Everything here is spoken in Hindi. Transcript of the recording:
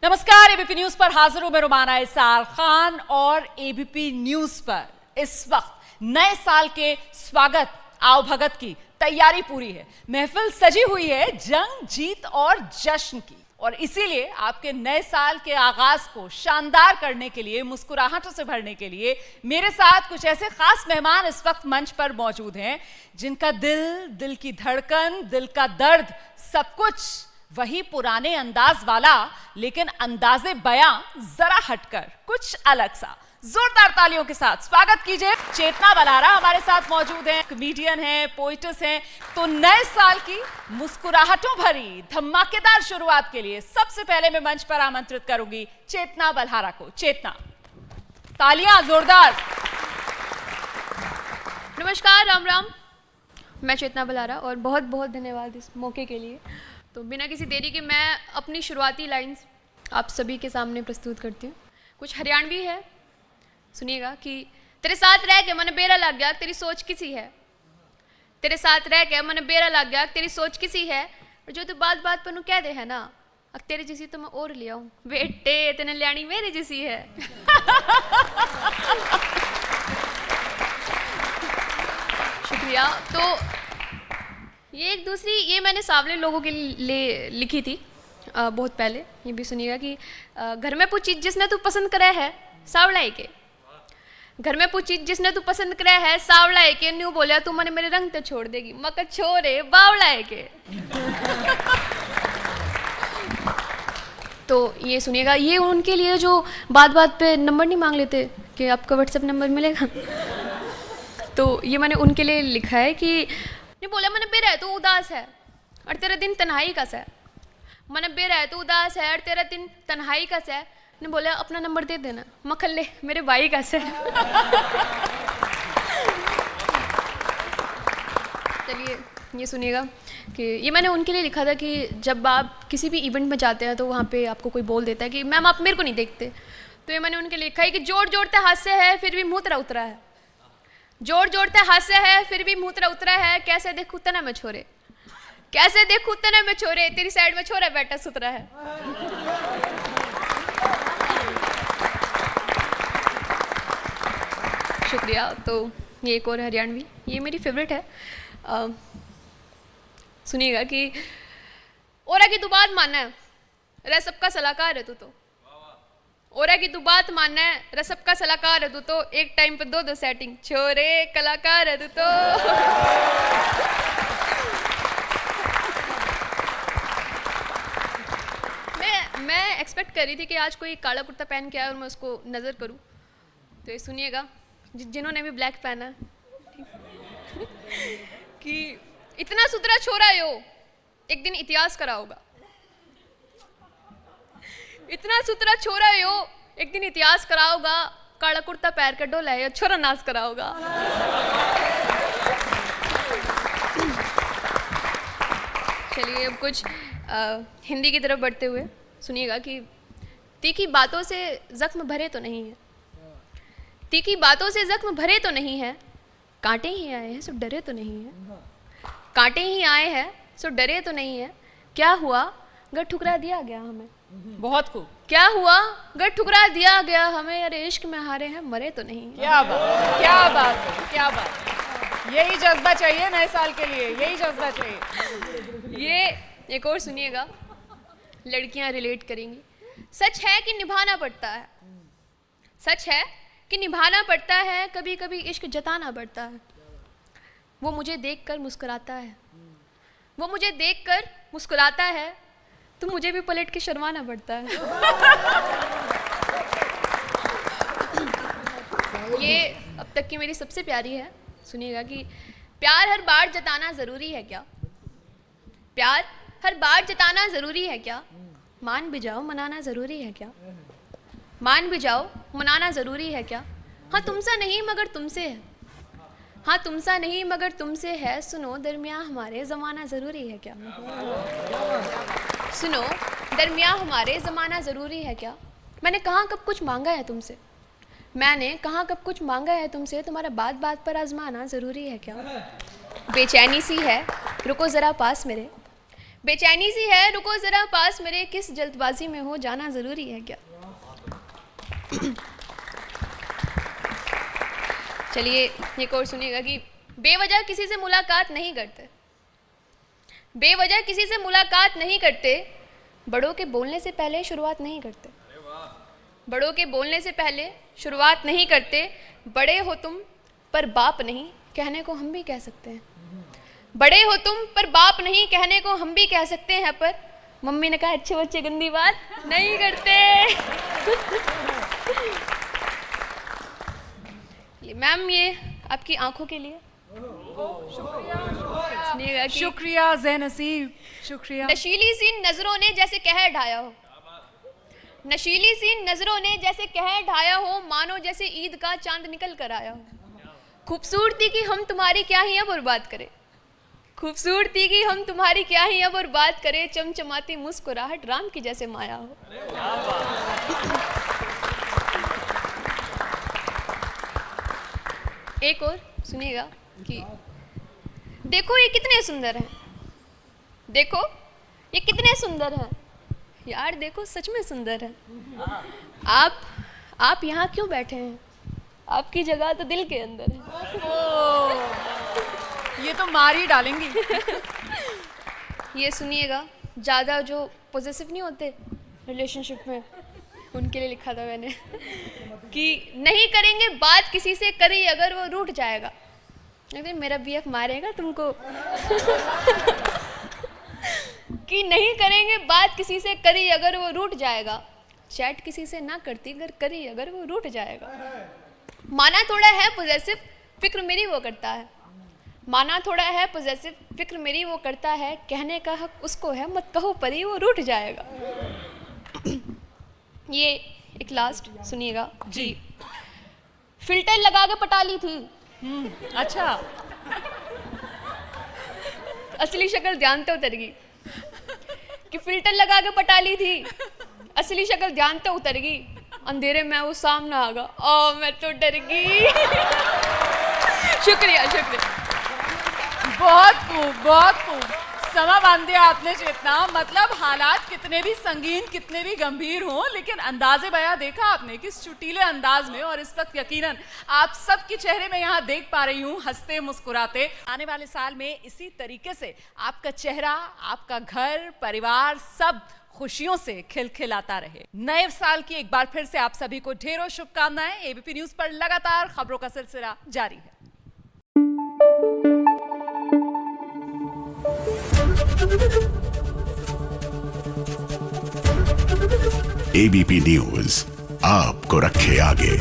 नमस्कार, एबीपी न्यूज पर हाजिर हूं मैं रुमाना इसार खान और एबीपी न्यूज पर इस वक्त नए साल के स्वागत आवभगत की तैयारी पूरी है। महफिल सजी हुई है जंग, जीत और जश्न की, और इसीलिए आपके नए साल के आगाज को शानदार करने के लिए, मुस्कुराहटों से भरने के लिए मेरे साथ कुछ ऐसे खास मेहमान इस वक्त मंच पर मौजूद हैं जिनका दिल, दिल की धड़कन, दिल का दर्द, सब कुछ वही पुराने अंदाज वाला, लेकिन अंदाजे बयां जरा हटकर कुछ अलग सा। जोरदार तालियों के साथ स्वागत कीजिए चेतना बलहारा। हमारे साथ मौजूद हैं, कॉमेडियन हैं, पोइटस हैं। तो नए साल की मुस्कुराहटों भरी धमाकेदार शुरुआत के लिए सबसे पहले मैं मंच पर आमंत्रित करूंगी चेतना बलहारा को। चेतना, तालियां जोरदार। नमस्कार, राम राम। मैं चेतना बलहारा और बहुत बहुत धन्यवाद इस मौके के लिए। तो बिना किसी देरी के मैं अपनी शुरुआती लाइंस आप सभी के सामने प्रस्तुत करती हूँ। कुछ हरियाणवी है, सुनिएगा कि तेरे साथ रह के मन बेरा लग गया, तेरी सोच किसी है। तेरे साथ रह के मन बेरा लग गया, तेरी सोच किसी है। और जो तू बात बात पर कह दे है ना, अब तेरी जैसी तो मैं और ले आऊँ बेटे, तेने लियानी मेरी जैसी है। शुक्रिया। तो ये एक दूसरी, ये मैंने सांवले लोगों के लिए लिखी थी बहुत पहले। ये भी सुनिएगा कि घर में पूछी जिसने तू पसंद करे है सावला है के। घर में पूछी जिसने तू पसंद करे है सावला है के, न्यू बोलिया तू मने मेरे रंग तो छोड़ देगी, मकर छोरे बावला है के। तो ये सुनिएगा, ये उनके लिए जो बात बात पे नंबर नहीं मांग लेते कि आपका व्हाट्सएप नंबर मिलेगा। तो ये मैंने उनके लिए लिखा है कि नहीं बोला मैंने बेरा है तो उदास है और तेरा दिन तन्हाई का है। मैंने बेरा है तो उदास है और तेरा दिन तन्हाई का है। ने बोला अपना नंबर दे देना, मखल्ले मेरे भाई का है। चलिए ये सुनिएगा कि ये मैंने उनके लिए लिखा था कि जब आप किसी भी इवेंट में जाते हैं तो वहाँ पे आपको कोई बोल देता है कि मैम आप मेरे को नहीं देखते, तो ये मैंने उनके लिए लिखा है कि जोड़ जोड़ते हास्य है फिर भी मुँह तेरा उतरा है। जोड़ जोड़ते हास्य है फिर भी मुँह तेरा उतरा है। कैसे देखूं तना में छोरे, कैसे देखूं तना में छोरे, तेरी साइड में छोरा बैठा सुतरा है। शुक्रिया। तो ये एक और हरियाणवी, ये मेरी फेवरेट है। सुनिएगा कि ओरा की तू बात मानना है रे सबका सलाहकार है तू तो। ओरा की तू बात मानना है रे सबका सलाहकार है तू तो। एक टाइम पे दो दो सेटिंग, छोरे कलाकार है तू तो। मैं एक्सपेक्ट कर रही थी कि आज कोई काला कुर्ता पहन के आए और मैं उसको नज़र करूं। तो ये सुनिएगा जिन्होंने भी ब्लैक पहना कि इतना सुथरा छोरा यो एक दिन इतिहास करा होगा। इतना सुथरा छोरा यो एक दिन इतिहास करा होगा। काला कुर्ता पैर का डोला है छोरा नाच करा होगा। चलिए अब कुछ हिंदी की तरफ बढ़ते हुए सुनिएगा कि तीखी बातों से जख्म भरे तो नहीं है, तीखी बातों से जख्म भरे तो नहीं है, कांटे ही आए हैं सो डरे तो नहीं है, कांटे ही आए हैं सो डरे तो नहीं है। क्या हुआ अगर ठुकरा दिया गया हमें, बहुत खूब। क्या हुआ अगर ठुकरा दिया गया हमें, अरे इश्क में हारे हैं मरे तो नहीं। क्या बात, क्या बात है, क्या बात। यही जज्बा चाहिए नए साल के लिए, यही जज्बा चाहिए। ये एक और सुनिएगा, लड़कियां रिलेट करेंगी। सच है कि निभाना पड़ता है, सच है कि निभाना पड़ता है, कभी कभी इश्क जताना पड़ता है। वो मुझे देखकर मुस्कुराता है, वो मुझे देखकर मुस्कुराता है, तो मुझे भी पलट के शर्माना पड़ता है। ये अब तक की मेरी सबसे प्यारी है, सुनिएगा कि प्यार हर बार जताना ज़रूरी है क्या, प्यार हर बार जताना ज़रूरी है क्या, मान भी जाओ मनाना ज़रूरी है क्या, मान भी जाओ मनाना ज़रूरी है क्या। हाँ तुमसा नहीं मगर तुमसे है, हाँ तुमसा नहीं मगर तुमसे है, सुनो दरमियाँ हमारे ज़माना ज़रूरी है क्या, सुनो दरमियाँ हमारे ज़माना ज़रूरी है क्या। मैंने कहाँ कब कुछ मांगा है तुमसे, मैंने कहाँ कब कुछ मांगा है तुमसे, तुम्हारा बात बात पर आजमाना ज़रूरी है क्या? बेचैनी सी है रुको ज़रा पास मेरे, बेचैनी सी है रुको ज़रा पास मेरे, किस जल्दबाजी में हो जाना ज़रूरी है क्या? चलिए एक और सुनिएगा कि बेवजह किसी से मुलाकात नहीं करते, बेवजह किसी से मुलाकात नहीं करते, बड़ों के बोलने से पहले शुरुआत नहीं करते, बड़ों के बोलने से पहले शुरुआत नहीं करते, बड़े हो तुम पर बाप नहीं कहने को हम भी कह सकते हैं, बड़े हो तुम पर बाप नहीं कहने को हम भी कह सकते हैं, पर मम्मी ने कहा अच्छे बच्चे गंदी बात नहीं करते। मैम ये आपकी आंखों के लिए। शुक्रिया ज़ैनसीब, शुक्रिया। नशीली सी नजरों ने जैसे कहर ढाया हो, नशीली सी नजरों ने जैसे कहर ढाया हो, मानो जैसे ईद का चांद निकल कर आया हो, खूबसूरती की हम तुम्हारी क्या ही अब और बात करें, खूबसूरती की हम तुम्हारी क्या ही अब और बात करें, चमचमाती मुस्कुराहट राम की जैसे माया हो। एक और सुनिएगा कि देखो ये कितने सुंदर हैं, देखो ये कितने सुंदर हैं, यार देखो सच में सुंदर हैं, आप यहाँ क्यों बैठे हैं, आपकी जगह तो दिल के अंदर है। ये तो मार ही डालेंगी। ये सुनिएगा, ज़्यादा जो पॉजेसिव नहीं होते रिलेशनशिप में, उनके लिए लिखा था मैंने कि नहीं करेंगे बात किसी से, करी अगर वो रूठ जाएगा, लेकिन मेरा बीएफ मारेगा तुमको। कि नहीं करेंगे बात किसी से, करी अगर वो रूठ जाएगा, चैट किसी से ना करती अगर करी अगर वो रूठ जाएगा, माना थोड़ा है पॉजेसिव फिक्र मेरी वो करता है, माना थोड़ा है पॉजेसिव फिक्र मेरी वो करता है, कहने का हक उसको है मत कहो परी वो रूठ जाएगा। ये एक लास्ट सुनिएगा जी। फिल्टर लगा के पटा ली थी, अच्छा, असली शक्ल ध्यान तो उतर गई, कि फिल्टर लगा के पटा ली थी, असली शक्ल ध्यान तो उतर गई, अंधेरे में वो सामने आ गया, मैं तो डर गई। शुक्रिया शुक्रिया। बहुत खूब, बहुत खूब समा बांध दिया आपने चेतना। मतलब हालात कितने भी संगीन, कितने भी गंभीर हों, लेकिन अंदाज़े बयां देखा आपने किस चुटीले अंदाज में, और इस वक्त यकीनन आप सबके चेहरे में यहाँ देख पा रही हूँ हंसते मुस्कुराते। आने वाले साल में इसी तरीके से आपका चेहरा, आपका घर, परिवार सब खुशियों से खिलखिलाता रहे। नए साल की एक बार फिर से आप सभी को ढेरों शुभकामनाएं। एबीपी न्यूज पर लगातार खबरों का सिलसिला जारी है। एबीपी न्यूज आपको रखे आगे।